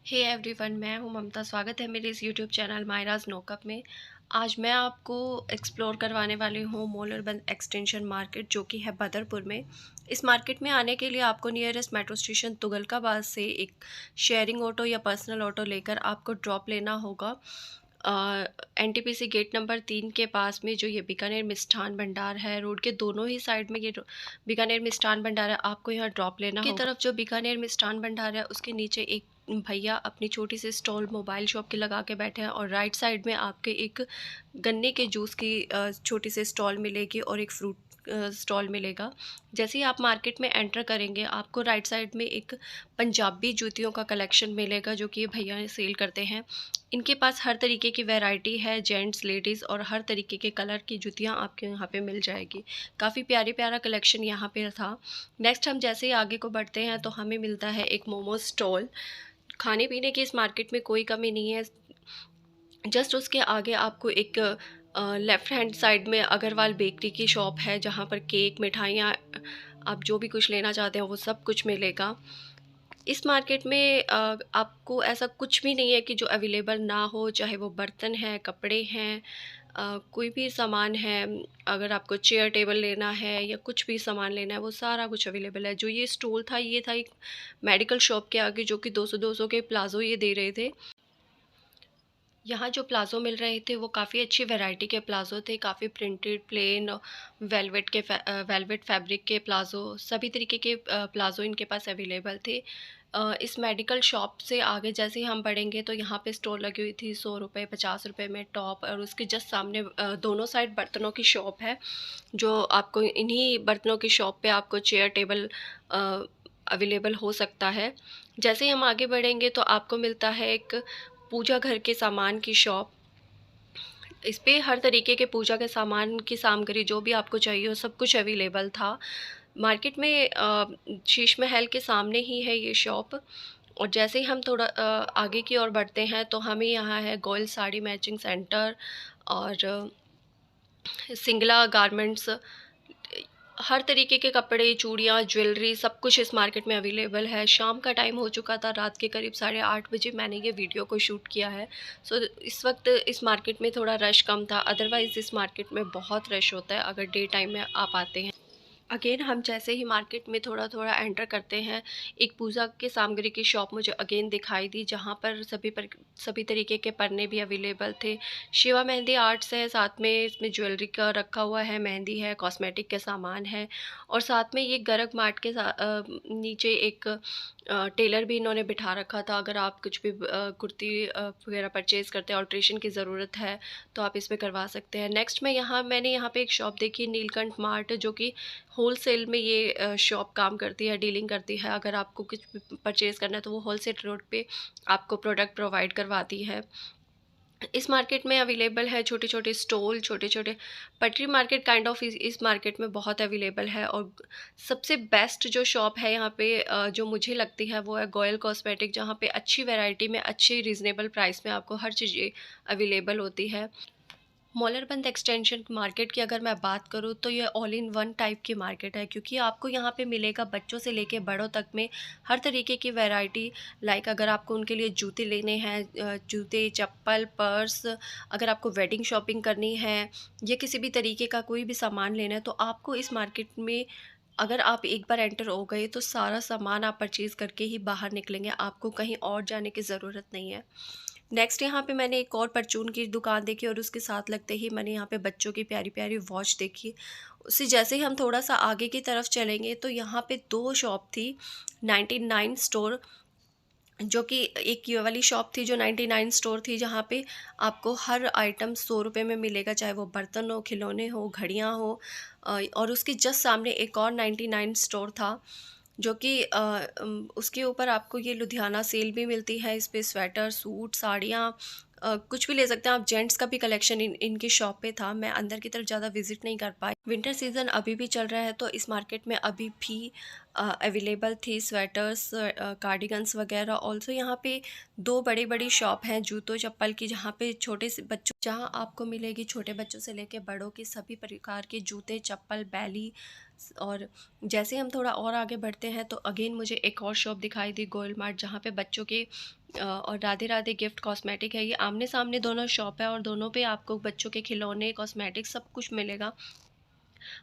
Hey everyone, मैं हूं ममता। स्वागत है मेरे इस यूट्यूब चैनल मायराज नोकअप में। आज मैं आपको एक्सप्लोर करवाने वाली हूं मोलरबंद एक्सटेंशन मार्केट, जो कि है बदरपुर में। इस मार्केट में आने के लिए आपको नियरेस्ट मेट्रो स्टेशन तुगलकाबाद से एक शेयरिंग ऑटो या पर्सनल ऑटो लेकर आपको ड्रॉप लेना होगा। एनटीपीसी गेट नंबर 3 के पास में जो ये बीकानेर मिष्ठान भंडार है, रोड के दोनों ही साइड में ये बीकानेर मिष्ठान भंडार है। आपको यहाँ ड्रॉप लेना होगा। की तरफ जो बीकानेर मिष्ठान भंडार है, उसके नीचे एक भैया अपनी छोटी सी स्टॉल मोबाइल शॉप की लगा के बैठे हैं, और राइट साइड में आपके एक गन्ने के जूस की छोटी सी स्टॉल मिलेगी और एक फ्रूट स्टॉल मिलेगा। जैसे ही आप मार्केट में एंटर करेंगे, आपको राइट साइड में एक पंजाबी जूतियों का कलेक्शन मिलेगा, जो कि ये भैया सेल करते हैं। इनके पास हर तरीके की वैरायटी है, जेंट्स लेडीज़, और हर तरीके के कलर की जूतियाँ आपके यहाँ पे मिल जाएगी। काफ़ी प्यारा कलेक्शन यहाँ पे था। नेक्स्ट हम जैसे ही आगे को बढ़ते हैं तो हमें मिलता है एक मोमो स्टॉल। खाने पीने की इस मार्केट में कोई कमी नहीं है। जस्ट उसके आगे आपको एक लेफ़्ट हैंड साइड में अग्रवाल बेकरी की शॉप है, जहाँ पर केक, मिठाइयाँ, आप जो भी कुछ लेना चाहते हो वो सब कुछ मिलेगा। इस मार्केट में आपको ऐसा कुछ भी नहीं है कि जो अवेलेबल ना हो, चाहे वो बर्तन हैं, कपड़े हैं, कोई भी सामान है। अगर आपको चेयर टेबल लेना है या कुछ भी सामान लेना है, वो सारा कुछ अवेलेबल है। जो ये स्टॉल था, ये था एक मेडिकल शॉप के आगे, जो कि 200-200 के प्लाज़ो ये दे रहे थे। यहाँ जो प्लाज़ो मिल रहे थे वो काफ़ी अच्छी वैरायटी के प्लाज़ो थे, काफ़ी प्रिंटेड, प्लेन, वेलवेट फैब्रिक के प्लाज़ो, सभी तरीके के प्लाज़ो इनके पास अवेलेबल थे। इस मेडिकल शॉप से आगे जैसे ही हम बढ़ेंगे तो यहाँ पे स्टॉल लगी हुई थी 100 रुपये, 50 रुपये में टॉप, और उसके जस्ट सामने दोनों साइड बर्तनों की शॉप है। जो आपको इन्हीं बर्तनों की शॉप पे आपको चेयर टेबल अवेलेबल हो सकता है। जैसे ही हम आगे बढ़ेंगे तो आपको मिलता है एक पूजा घर के सामान की शॉप। इस पे हर तरीके के पूजा के सामान की सामग्री जो भी आपको चाहिए हो, सब कुछ अवेलेबल था। मार्केट में शीश महल के सामने ही है ये शॉप। और जैसे ही हम थोड़ा आगे की ओर बढ़ते हैं तो हमें यहाँ है गोयल साड़ी मैचिंग सेंटर और सिंगला गारमेंट्स। हर तरीके के कपड़े, चूड़ियाँ, ज्वेलरी, सब कुछ इस मार्केट में अवेलेबल है। शाम का टाइम हो चुका था, रात के करीब 8:30 बजे मैंने ये वीडियो को शूट किया है। सो इस वक्त इस मार्केट में थोड़ा रश कम था, अदरवाइज़ इस मार्केट में बहुत रश होता है अगर डे टाइम में आप आते हैं। अगेन हम जैसे ही मार्केट में थोड़ा थोड़ा एंटर करते हैं, एक पूजा के सामग्री की शॉप मुझे अगेन दिखाई दी, जहाँ पर सभी तरीके के पन्ने भी अवेलेबल थे। शिवा मेहंदी आर्ट्स है, साथ में इसमें ज्वेलरी का रखा हुआ है, मेहंदी है, कॉस्मेटिक के सामान है, और साथ में ये गरग मार्ट के नीचे एक टेलर भी इन्होंने बिठा रखा था। अगर आप कुछ भी कुर्ती वगैरह परचेज़ करते हैं, ऑल्ट्रेशन की ज़रूरत है, तो आप इसमें करवा सकते हैं। नेक्स्ट मैंने यहाँ पे एक शॉप देखी, नीलकंठ मार्ट, जो कि होलसेल में ये शॉप काम करती है, डीलिंग करती है। अगर आपको कुछ भी परचेज़ करना है तो वो होलसेल रेट पे आपको प्रोडक्ट प्रोवाइड करवाती है। इस मार्केट में अवेलेबल है छोटे छोटे स्टॉल, छोटे छोटे पटरी मार्केट काइंड ऑफ इस मार्केट में बहुत अवेलेबल है। और सबसे बेस्ट जो शॉप है यहाँ पे जो मुझे लगती है, वो है गोयल कॉस्मेटिक, जहाँ पे अच्छी वैरायटी में अच्छी रीज़नेबल प्राइस में आपको हर चीज़ अवेलेबल होती है। मौलरबंद एक्सटेंशन मार्केट की अगर मैं बात करूँ तो ये ऑल इन वन टाइप की मार्केट है, क्योंकि आपको यहाँ पे मिलेगा बच्चों से लेके बड़ों तक में हर तरीके की वैरायटी। लाइक अगर आपको उनके लिए जूते लेने हैं, जूते, चप्पल, पर्स, अगर आपको वेडिंग शॉपिंग करनी है या किसी भी तरीके का कोई भी सामान लेना है, तो आपको इस मार्केट में अगर आप एक बार एंटर हो गए तो सारा सामान आप परचेज़ करके ही बाहर निकलेंगे, आपको कहीं और जाने की ज़रूरत नहीं है। नेक्स्ट यहाँ पे मैंने एक और परचून की दुकान देखी, और उसके साथ लगते ही मैंने यहाँ पे बच्चों की प्यारी प्यारी वॉच देखी। उससे जैसे ही हम थोड़ा सा आगे की तरफ चलेंगे तो यहाँ पे दो शॉप थी, 99 स्टोर, जो कि एक ये वाली शॉप थी जो 99 स्टोर थी, जहाँ पे आपको हर आइटम 100 रुपये में मिलेगा, चाहे वो बर्तन हो, खिलौने हो, घड़ियाँ हो। और उसके जस्ट सामने एक और 99 स्टोर था, जो कि उसके ऊपर आपको ये लुधियाना सेल भी मिलती है। इस पे स्वेटर, सूट, साड़ियाँ, कुछ भी ले सकते हैं आप। जेंट्स का भी कलेक्शन इनकी शॉप पे था। मैं अंदर की तरफ ज़्यादा विजिट नहीं कर पाई। विंटर सीज़न अभी भी चल रहा है, तो इस मार्केट में अभी भी अवेलेबल थी स्वेटर्स, कार्डिगन्स वगैरह। ऑल्सो यहाँ पे दो बड़ी बड़ी शॉप हैं जूतों चप्पल की, जहाँ पे छोटे से बच्चों, जहाँ आपको मिलेगी छोटे बच्चों से लेके बड़ों के सभी प्रकार के जूते, चप्पल, बैली, और जैसे हम थोड़ा और आगे बढ़ते हैं तो अगेन मुझे एक और शॉप दिखाई दी, गोल्ड मार्ट, जहाँ पे बच्चों के और राधे राधे गिफ्ट कॉस्मेटिक है। ये आमने सामने दोनों शॉप है और दोनों पे आपको बच्चों के खिलौने, कॉस्मेटिक सब कुछ मिलेगा।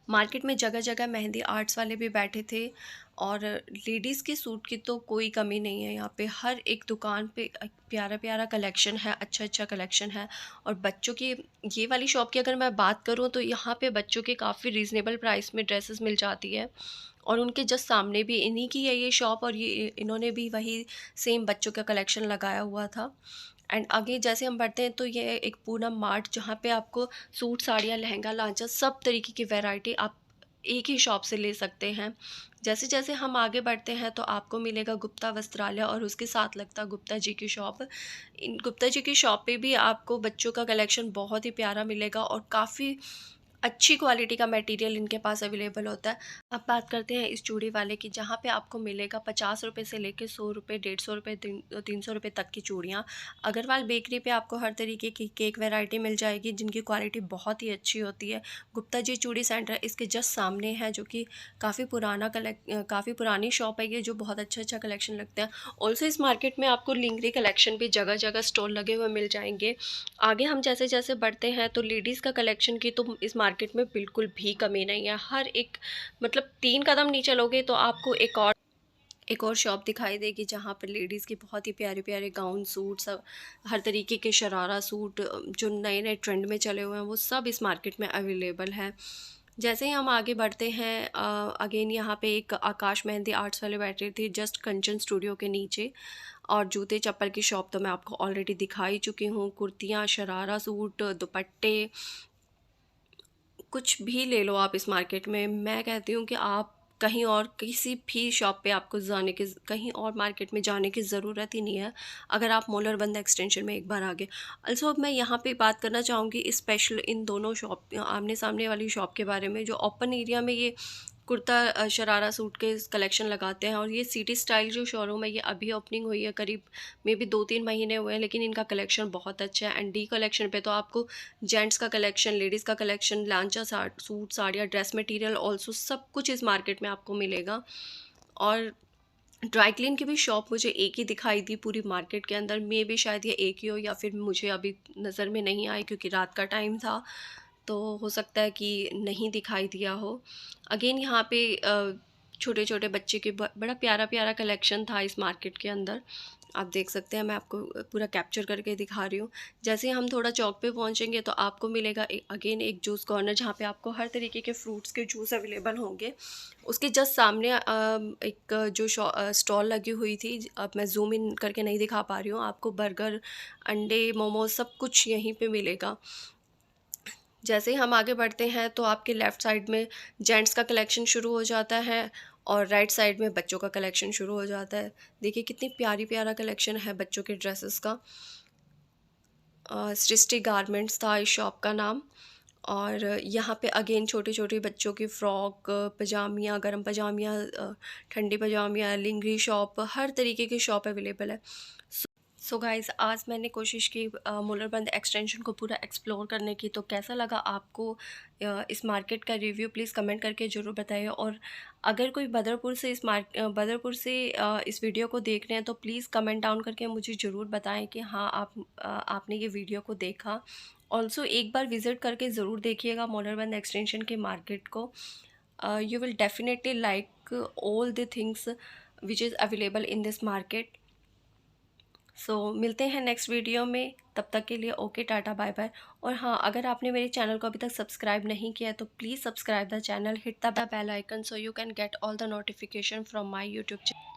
मार्केट में जगह जगह मेहंदी आर्ट्स वाले भी बैठे थे और लेडीज़ के सूट की तो कोई कमी नहीं है। यहाँ पे हर एक दुकान पे प्यारा प्यारा कलेक्शन है, अच्छा अच्छा कलेक्शन है। और बच्चों की ये वाली शॉप की अगर मैं बात करूँ तो यहाँ पे बच्चों के काफ़ी रीज़नेबल प्राइस में ड्रेसेस मिल जाती है। और उनके जस्ट सामने भी इन्हीं की है ये शॉप, और ये इन्होंने भी वही सेम बच्चों का कलेक्शन लगाया हुआ था। एंड आगे जैसे हम बढ़ते हैं तो ये एक पूनम मार्ट, जहाँ पे आपको सूट, साड़ियाँ, लहंगा, लांचा सब तरीके की वैरायटी आप एक ही शॉप से ले सकते हैं। जैसे जैसे हम आगे बढ़ते हैं तो आपको मिलेगा गुप्ता वस्त्रालय और उसके साथ लगता गुप्ता जी की शॉप। इन गुप्ता जी की शॉप पे भी आपको बच्चों का कलेक्शन बहुत ही प्यारा मिलेगा और काफ़ी अच्छी क्वालिटी का मटेरियल इनके पास अवेलेबल होता है। अब बात करते हैं इस चूड़ी वाले की, जहाँ पे आपको मिलेगा 50 रुपये से लेके 100 रुपये, 150 रुपये, 300 रुपये तक की चूड़ियाँ। अग्रवाल बेकरी पे आपको हर तरीके की केक वैरायटी मिल जाएगी जिनकी क्वालिटी बहुत ही अच्छी होती है। गुप्ता जी चूड़ी सेंटर इसके जस्ट सामने है, जो कि काफ़ी पुरानी शॉप है ये, जो बहुत अच्छा कलेक्शन लगता है। ऑल्सो इस मार्केट में आपको लिंगरी कलेक्शन भी जगह जगह स्टॉल लगे हुए मिल जाएंगे। आगे हम जैसे जैसे बढ़ते हैं तो लेडीज़ का कलेक्शन की तो इस मार्केट में बिल्कुल भी कमी नहीं है। हर एक मतलब 3 कदम नीचे चलोगे तो आपको एक और शॉप दिखाई देगी, जहाँ पर लेडीज़ के बहुत ही प्यारे प्यारे गाउन, सूट, सब हर तरीके के शरारा सूट जो नए नए ट्रेंड में चले हुए हैं वो सब इस मार्केट में अवेलेबल है। जैसे ही हम आगे बढ़ते हैं अगेन यहाँ पे एक आकाश मेहंदी आर्ट्स वाले बैठे थे जस्ट कंचन स्टूडियो के नीचे। और जूते चप्पल की शॉप तो मैं आपको ऑलरेडी दिखा ही चुकी हूँ। कुर्तियाँ, शरारा सूट, दुपट्टे, कुछ भी ले लो आप इस मार्केट में। मैं कहती हूँ कि आप कहीं और किसी भी शॉप पे आपको जाने की, कहीं और मार्केट में जाने की ज़रूरत ही नहीं है अगर आप मोलरबंद एक्सटेंशन में एक बार आ गए। ऑल्सो अब मैं यहाँ पे बात करना चाहूँगी स्पेशल इन दोनों शॉप, आमने सामने वाली शॉप के बारे में, जो ओपन एरिया में ये कुर्ता शरारा सूट के कलेक्शन लगाते हैं। और ये सिटी स्टाइल जो शोरूम है ये अभी ओपनिंग हुई है, करीब मे बी 2-3 महीने हुए हैं, लेकिन इनका कलेक्शन बहुत अच्छा है। एंड डी कलेक्शन पे तो आपको जेंट्स का कलेक्शन, लेडीज़ का कलेक्शन, लांचा सूट, साड़ियाँ, ड्रेस मटेरियल ऑल्सो सब कुछ इस मार्केट में आपको मिलेगा। और ड्राई क्लीन की भी शॉप मुझे एक ही दिखाई दी पूरी मार्केट के अंदर, मे भी शायद ये एक ही हो या फिर मुझे अभी नज़र में नहीं आई क्योंकि रात का टाइम था, तो हो सकता है कि नहीं दिखाई दिया हो। अगेन यहाँ पे छोटे छोटे बच्चे के बड़ा प्यारा प्यारा कलेक्शन था इस मार्केट के अंदर। आप देख सकते हैं, मैं आपको पूरा कैप्चर करके दिखा रही हूँ। जैसे हम थोड़ा चौक पे पहुँचेंगे तो आपको मिलेगा अगेन एक जूस कॉर्नर, जहाँ पे आपको हर तरीके के फ्रूट्स के जूस अवेलेबल होंगे। उसके जस्ट सामने एक जो स्टॉल लगी हुई थी, अब मैं ज़ूम इन करके नहीं दिखा पा रही हूँ आपको, बर्गर, अंडे, मोमोज सब कुछ यहीं पे मिलेगा। जैसे ही हम आगे बढ़ते हैं तो आपके लेफ़्ट साइड में जेंट्स का कलेक्शन शुरू हो जाता है और राइट साइड में बच्चों का कलेक्शन शुरू हो जाता है। देखिए कितनी प्यारी प्यारा कलेक्शन है बच्चों के ड्रेसेस का। सृष्टि गारमेंट्स था इस शॉप का नाम। और यहाँ पे अगेन छोटे छोटे बच्चों की फ़्रॉक, पजामियाँ, गर्म पजामियाँ, ठंडी पजामियाँ, लिंगरी शॉप, हर तरीके की शॉप अवेलेबल है। सो गाइज़, आज मैंने कोशिश की मोलरबंद एक्सटेंशन को पूरा एक्सप्लोर करने की। तो कैसा लगा आपको इस मार्केट का रिव्यू, प्लीज़ कमेंट करके ज़रूर बताइए। और अगर कोई बदरपुर से इस वीडियो को देख रहे हैं तो प्लीज़ कमेंट डाउन करके मुझे ज़रूर बताएं कि हाँ आपने ये वीडियो को देखा। ऑल्सो एक बार विज़िट करके ज़रूर देखिएगा मोलरबंद एक्सटेंशन के मार्केट को। You will definitely like all the things which is available in this market. मिलते हैं नेक्स्ट वीडियो में, तब तक के लिए ओके, टाटा, बाय बाय। और हाँ, अगर आपने मेरे चैनल को अभी तक सब्सक्राइब नहीं किया है तो please subscribe the channel, hit the bell icon so you can get all the notification from my YouTube channel.